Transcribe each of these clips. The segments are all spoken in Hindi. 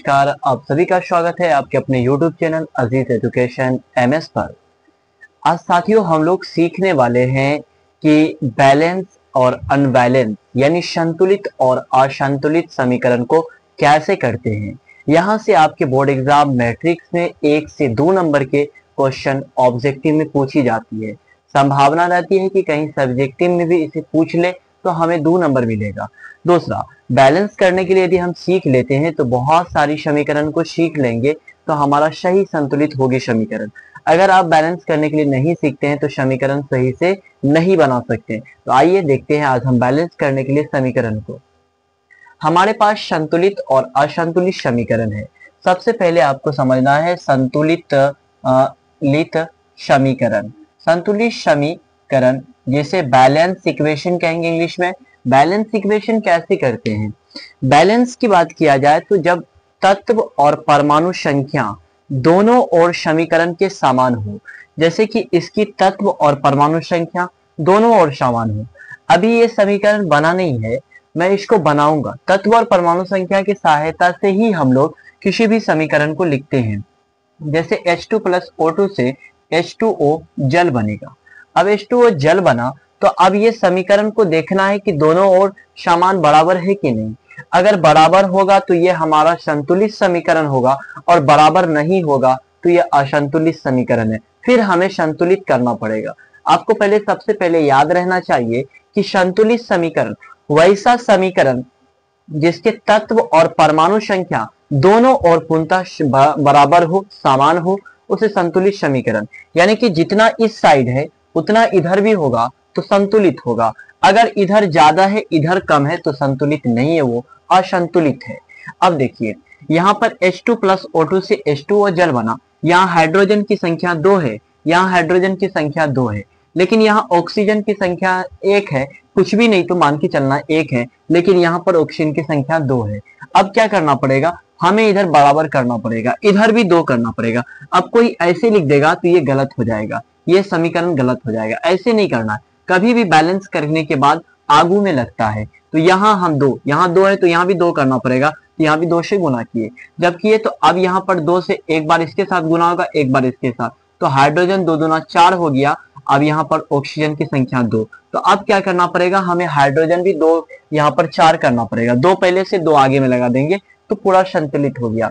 नमस्कार, आप सभी का स्वागत है आपके अपने YouTube चैनल अजीज एजुकेशन एमएस पर। आज साथियों हम लोग सीखने वाले हैं कि बैलेंस और अनबैलेंस यानी संतुलित और असंतुलित समीकरण को कैसे करते हैं। यहाँ से आपके बोर्ड एग्जाम मैट्रिक्स में 1 से 2 नंबर के क्वेश्चन ऑब्जेक्टिव में पूछी जाती है। संभावना रहती है कि कहीं सब्जेक्टिव में भी इसे पूछ ले तो हमें 2 नंबर मिलेगा। दूसरा, बैलेंस करने के लिए यदि हम सीख लेते हैं तो बहुत सारी समीकरण को सीख लेंगे तो हमारा सही संतुलित होगी समीकरण। अगर आप बैलेंस करने के लिए नहीं सीखते हैं तो समीकरण सही से नहीं बना सकते। तो आइए देखते हैं आज हम बैलेंस करने के लिए समीकरण को। हमारे पास संतुलित और असंतुलित समीकरण है। सबसे पहले आपको समझना है संतुलित लित समीकरण। संतुलित समीकरण जिसे बैलेंस इक्वेशन कहेंगे इंग्लिश में। बैलेंस इक्वेशन कैसे करते हैं? बैलेंस की बात किया जाए तो जब तत्व और परमाणु संख्या दोनों ओर समीकरण के समान हो, जैसे कि इसकी तत्व और परमाणु संख्या दोनों ओर समान हो। अभी ये समीकरण बना नहीं है, मैं इसको बनाऊंगा। तत्व और परमाणु संख्या की सहायता से ही हम लोग किसी भी समीकरण को लिखते हैं। जैसे H2 प्लस O2 से H2O जल बनेगा। अब H2O जल बना तो अब ये समीकरण को देखना है कि दोनों ओर समान बराबर है कि नहीं। अगर बराबर होगा तो ये हमारा संतुलित समीकरण होगा और बराबर नहीं होगा तो ये असंतुलित समीकरण है। फिर हमें संतुलित करना पड़ेगा। आपको सबसे पहले याद रहना चाहिए कि संतुलित समीकरण वैसा समीकरण जिसके तत्व और परमाणु संख्या दोनों ओर पूर्णतः बराबर हो, समान हो, उसे संतुलित समीकरण। यानी कि जितना इस साइड है उतना इधर भी होगा तो संतुलित होगा। अगर इधर ज्यादा है इधर कम है तो संतुलित नहीं है, वो असंतुलित है। अब देखिए यहाँ पर H2 प्लस O2 से H2O जल बना। यहाँ हाइड्रोजन की संख्या 2 है, यहाँ हाइड्रोजन की संख्या 2 है, लेकिन यहाँ ऑक्सीजन की संख्या 1 है। कुछ भी नहीं तो मान के चलना 1 है, लेकिन यहाँ पर ऑक्सीजन की संख्या 2 है। अब क्या करना पड़ेगा? हमें इधर बराबर करना पड़ेगा, इधर भी 2 करना पड़ेगा। अब कोई ऐसे लिख देगा तो ये गलत हो जाएगा, ये समीकरण गलत हो जाएगा। ऐसे नहीं करना है। कभी भी बैलेंस करने के बाद आगू में लगता है तो यहाँ हम 2, यहाँ 2 है तो यहाँ भी 2 करना पड़ेगा। तो यहाँ भी 2 से गुना किए, जब किए तो अब यहाँ पर 2 से एक बार इसके साथ गुना होगा, एक बार इसके साथ, तो हाइड्रोजन 2 दूना 4 हो गया। अब यहाँ पर ऑक्सीजन की संख्या 2। तो अब क्या करना पड़ेगा? हमें हाइड्रोजन भी 2 यहाँ पर 4 करना पड़ेगा। 2 पहले से 2 आगे में लगा देंगे तो पूरा संतुलित हो गया।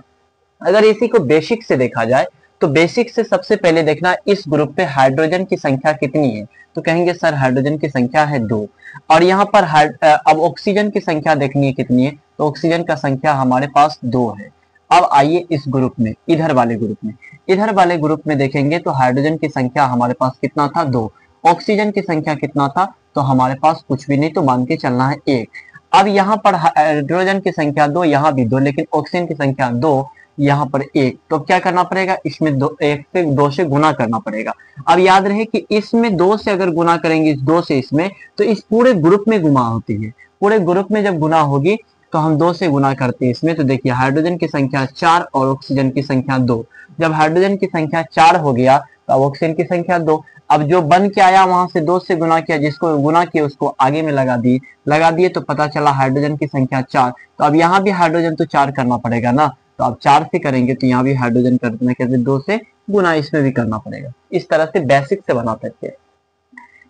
अगर इसी को बेसिक से देखा जाए तो बेसिक से सबसे पहले देखना इस ग्रुप पे हाइड्रोजन की संख्या कितनी है। तो कहेंगे सर हाइड्रोजन की संख्या है 2। और यहाँ पर अब ऑक्सीजन की संख्या देखनी है कितनी है, तो ऑक्सीजन का संख्या हमारे पास 2 है। अब आइए इस ग्रुप में, इधर वाले ग्रुप में देखेंगे तो हाइड्रोजन की संख्या हमारे पास कितना था? 2। ऑक्सीजन की संख्या कितना था? तो हमारे पास कुछ भी नहीं, तो मान के चलना है 1। अब यहाँ पर हाइड्रोजन की संख्या 2, यहाँ भी 2, लेकिन ऑक्सीजन की संख्या 2, यहाँ पर 1। तो क्या करना पड़ेगा? इसमें 2 से गुना करना पड़ेगा। अब याद रहे कि इसमें 2 से अगर गुना करेंगे, इस 2 से इसमें, तो इस पूरे ग्रुप में गुना होती है। पूरे ग्रुप में जब गुना होगी तो हम 2 से गुना करते हैं इसमें। तो देखिए हाइड्रोजन की संख्या 4 और ऑक्सीजन की संख्या 2। जब हाइड्रोजन की संख्या 4 हो गया तो अब ऑक्सीजन की संख्या 2। अब जो बन के आया वहां से 2 से गुना किया, जिसको गुना किया उसको आगे में लगा दिए तो पता चला हाइड्रोजन की संख्या 4। तो अब यहाँ भी हाइड्रोजन तो 4 करना पड़ेगा ना। तो अब 4 से करेंगे तो यहाँ भी हाइड्रोजन करना, कैसे? 2 से गुना इसमें भी करना पड़ेगा। इस तरह से बेसिक से बना सकते हैं।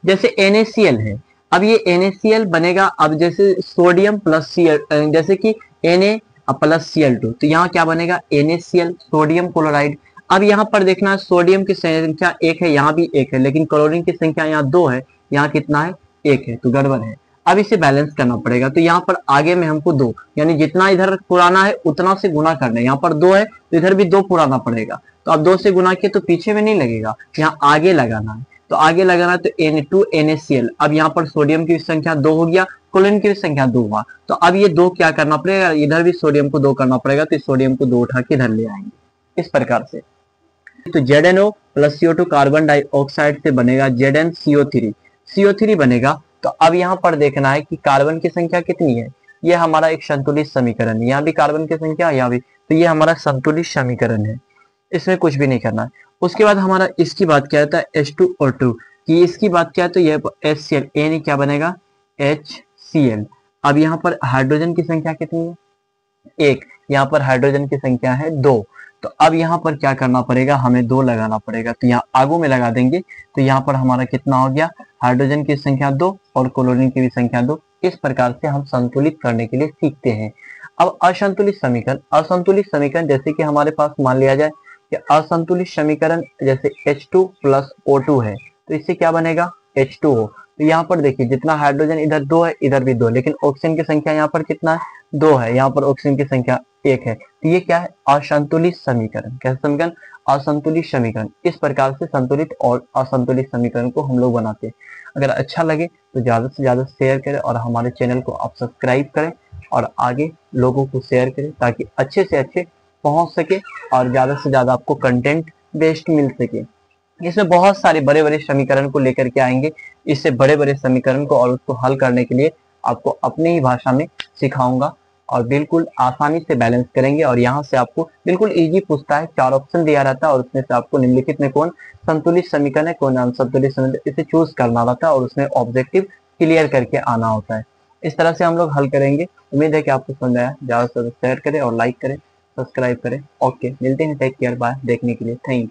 जैसे NaCl है, अब ये NaCl बनेगा। अब जैसे सोडियम प्लस Cl, जैसे कि Na प्लस Cl2, तो यहाँ क्या बनेगा? NaCl, sodium chloride. अब यहाँ पर देखना है सोडियम की संख्या 1 है, यहाँ भी 1 है, लेकिन क्लोरीन की संख्या यहाँ 2 है, यहाँ कितना है? 1 है, तो गड़बड़ है। अब इसे बैलेंस करना पड़ेगा। तो यहाँ पर आगे में हमको 2, यानी जितना इधर पुराना है उतना से गुना करना है। यहाँ पर 2 है तो इधर भी 2 पुराना पड़ेगा। तो अब 2 से गुना किया तो पीछे में नहीं लगेगा, यहाँ आगे लगाना है। तो आगे लगाना तो Na2NaCl। अब यहाँ पर सोडियम की संख्या 2 हो गया, क्लोरीन की संख्या 2 हुआ। तो अब ये 2 क्या करना पड़ेगा? इधर भी सोडियम को 2 करना पड़ेगा। तो इस सोडियम को 2 उठा के इधर ले आएंगे, इस प्रकार से। तो ZnO plus CO2 carbon dioxide से बनेगा ZnCO3, CO3 बनेगा। तो अब यहाँ पर देखना है कि कार्बन की संख्या कितनी है। ये हमारा एक संतुलित समीकरण है, यहाँ भी कार्बन की संख्या, यहाँ भी, तो ये हमारा संतुलित समीकरण है। इसमें कुछ भी नहीं करना है। उसके बाद हमारा इसकी बात क्या होता है? H2O2 की इसकी बात क्या है? तो ये HCl, यानी क्या बनेगा? HCl। अब यहाँ पर हाइड्रोजन की संख्या कितनी है? 1, यहाँ पर हाइड्रोजन की संख्या है 2। तो अब यहाँ पर क्या करना पड़ेगा, हमें 2 लगाना पड़ेगा। तो यहाँ आगू में लगा देंगे, तो यहाँ पर हमारा कितना हो गया, हाइड्रोजन की संख्या 2 और क्लोरीन की भी संख्या 2। इस प्रकार से हम संतुलित करने के लिए सीखते हैं। अब असंतुलित समीकरण जैसे कि हमारे पास मान लिया जाए कि असंतुलित समीकरण जैसे H2 प्लस O2 है, तो इससे क्या बनेगा, H2O। तो यहाँ पर देखिए जितना हाइड्रोजन इधर 2 है, इधर भी 2, लेकिन ऑक्सीजन की संख्या यहाँ पर कितना है, 2 है, यहाँ पर ऑक्सीजन की संख्या 1 है। तो ये क्या है, असंतुलित समीकरण। कैसा समीकरण, असंतुलित समीकरण। इस प्रकार से संतुलित और असंतुलित समीकरण को हम लोग बनाते हैं। अगर अच्छा लगे तो ज्यादा से ज्यादा शेयर करें और हमारे चैनल को आप सब्सक्राइब करें और आगे लोगों को शेयर करें ताकि अच्छे से अच्छे पहुंच सके और ज्यादा से ज्यादा आपको कंटेंट बेस्ड मिल सके। इसमें बहुत सारे बड़े बड़े समीकरण को लेकर के आएंगे। इससे बड़े बड़े समीकरण को और उसको हल करने के लिए आपको अपनी ही भाषा में सिखाऊंगा और बिल्कुल आसानी से बैलेंस करेंगे। और यहाँ से आपको बिल्कुल इजी पूछता है, 4 ऑप्शन दिया रहता है और उसमें से आपको निम्नलिखित में कौन संतुलित समीकरण है, कौन असंतुलित समीकरण, इसे चूज करना रहता है और उसमें ऑब्जेक्टिव क्लियर करके आना होता है। इस तरह से हम लोग हल करेंगे। उम्मीद है कि आपको समझ आया। ज्यादा से ज्यादा शेयर करें और लाइक करें, सब्सक्राइब करें। ओके, मिलते हैं, टेक केयर, बाय। देखने के लिए थैंक यू।